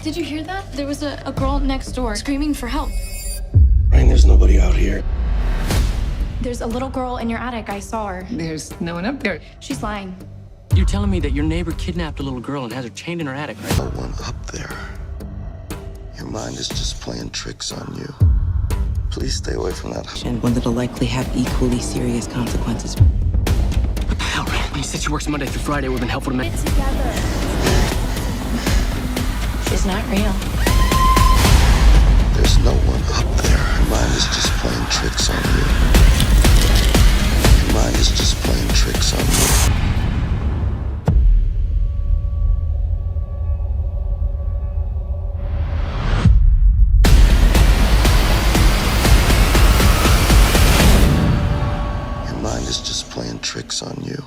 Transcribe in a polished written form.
Did you hear that? There was a girl next door screaming for help. Rain, there's nobody out here. There's a little girl in your attic. I saw her. There's no one up there. She's lying. You're telling me that your neighbor kidnapped a little girl and has her chained in her attic, right? No one up there. Your mind is just playing tricks on you. Please stay away from that. And one that'll likely have equally serious consequences. What the hell, man? When you said she works Monday through Friday, it would have been helpful to me. Get together. She's not real. There's no one up there. Your mind is just playing tricks on you. Your mind is just playing tricks on you. Your mind is just playing tricks on you.